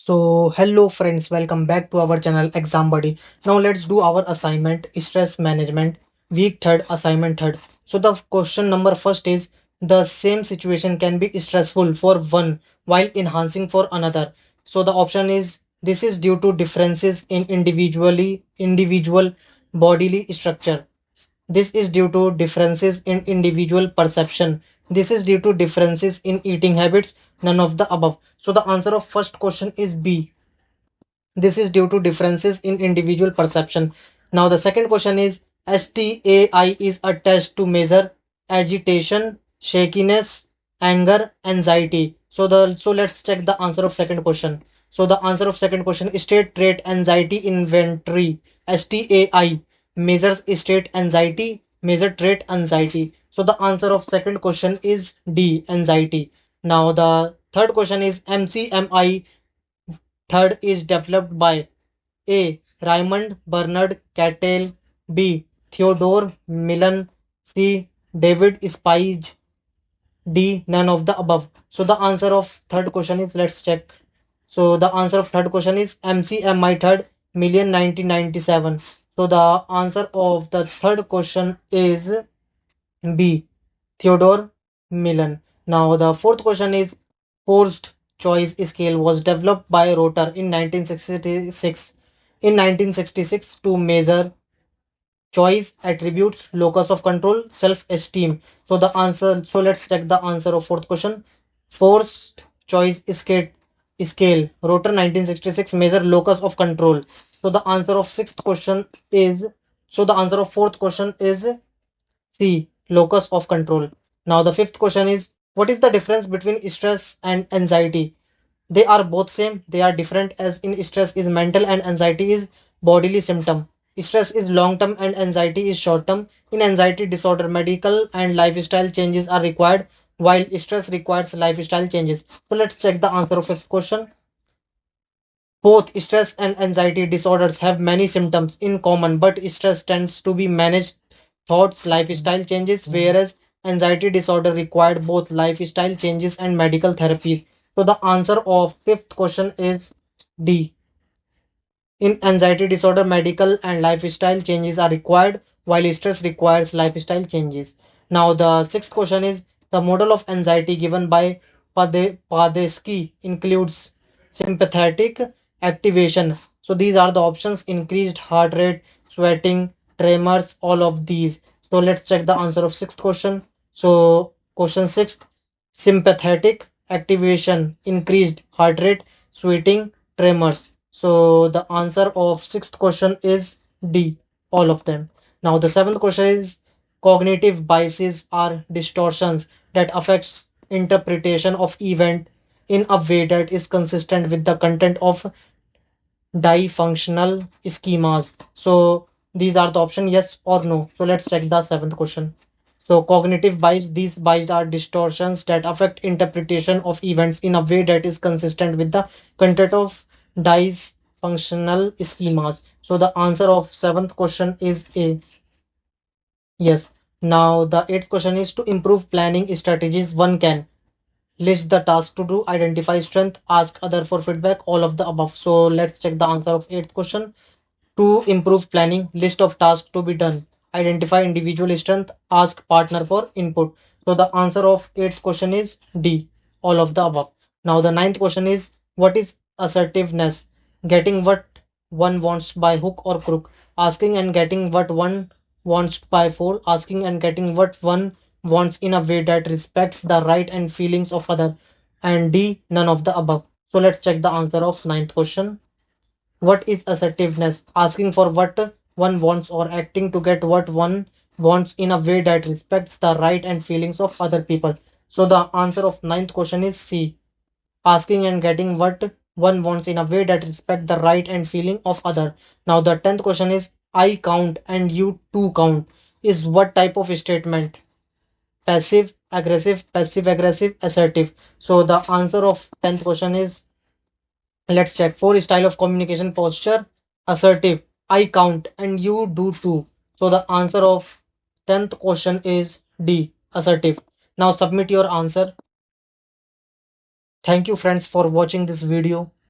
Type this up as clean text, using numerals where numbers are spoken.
So, hello friends, welcome back to our channel Exam Buddy. Now let's do our assignment stress management week 3rd assignment 3rd. So the question number first is the same situation can be stressful for one while enhancing for another. So the option is this is due to differences in individual bodily structure. This is due to differences in individual perception. This is due to differences in eating habits. None of the above. So the answer of first question is B. This is due to differences in individual perception. Now the second question is STAI is a test to measure agitation, shakiness, anger, anxiety. So let's check the answer of second question. So the answer of second question is state trait anxiety inventory. STAI measures state anxiety, measure trait anxiety. So the answer of second question is D, anxiety. Now the third question is MCMI third is developed by A. Raymond Bernard Cattell, B. Theodore Millen, C. David Spige, D. None of the above. So the answer of third question is, let's check. So the answer of third question is MCMI third million 1997. So the answer of the third question is B. Theodore Millen. Now the fourth question is forced choice scale was developed by Rotor in 1966 to measure choice attributes, locus of control, self-esteem. So the answer, so let's check the answer of fourth question. Forced choice scale Rotor 1966 measure locus of control. So the answer of sixth question is, so the answer of fourth question is C. Locus of control. Now the fifth question is, what is the difference between stress and anxiety? They are both same, they are different, as in stress is mental and anxiety is bodily symptom. Stress is long term and anxiety is short term. In anxiety disorder, medical and lifestyle changes are required, while stress requires lifestyle changes. So let's check the answer of fifth question. Both stress and anxiety disorders have many symptoms in common, but stress tends to be managed thoughts, lifestyle changes, whereas anxiety disorder required both lifestyle changes and medical therapy. So the answer of fifth question is D. In anxiety disorder, medical and lifestyle changes are required, while stress requires lifestyle changes. Now the sixth question is the model of anxiety given by Padesky includes sympathetic activation. So these are the options: increased heart rate, sweating, tremors, all of these. So let's check the answer of sixth question. So question sixth, sympathetic activation, increased heart rate, sweating, tremors. So the answer of sixth question is D, all of them. Now the seventh question is cognitive biases are distortions that affects interpretation of event in a way that is consistent with the content of functional schemas. So these are the option yes or no. So let's check the seventh question. So cognitive bias, these bias are distortions that affect interpretation of events in a way that is consistent with the content of functional schemas. So the answer of seventh question is A. Yes. Now the eighth question is to improve planning strategies one can list the task to do, identify strength, ask other for feedback, all of the above. So let's check the answer of eighth question. To improve planning, list of tasks to be done, identify individual strength, ask partner for input. So the answer of eighth question is D, all of the above. Now the ninth question is, what is assertiveness? Getting what one wants by hook or crook, asking and getting what one wants by force, asking and getting what one wants in a way that respects the right and feelings of other. And D, none of the above. So let's check the answer of ninth question. What is assertiveness? Asking for what one wants or acting to get what one wants in a way that respects the right and feelings of other people. So the answer of ninth question is C. Asking and getting what one wants in a way that respects the right and feeling of other. Now the tenth question is I count and you too count is what type of statement? Passive aggressive, assertive. So the answer of tenth question is, let's check. For style of communication posture, assertive, I count and you do too. So the answer of 10th question is D, assertive. Now submit your answer. Thank you friends for watching this video.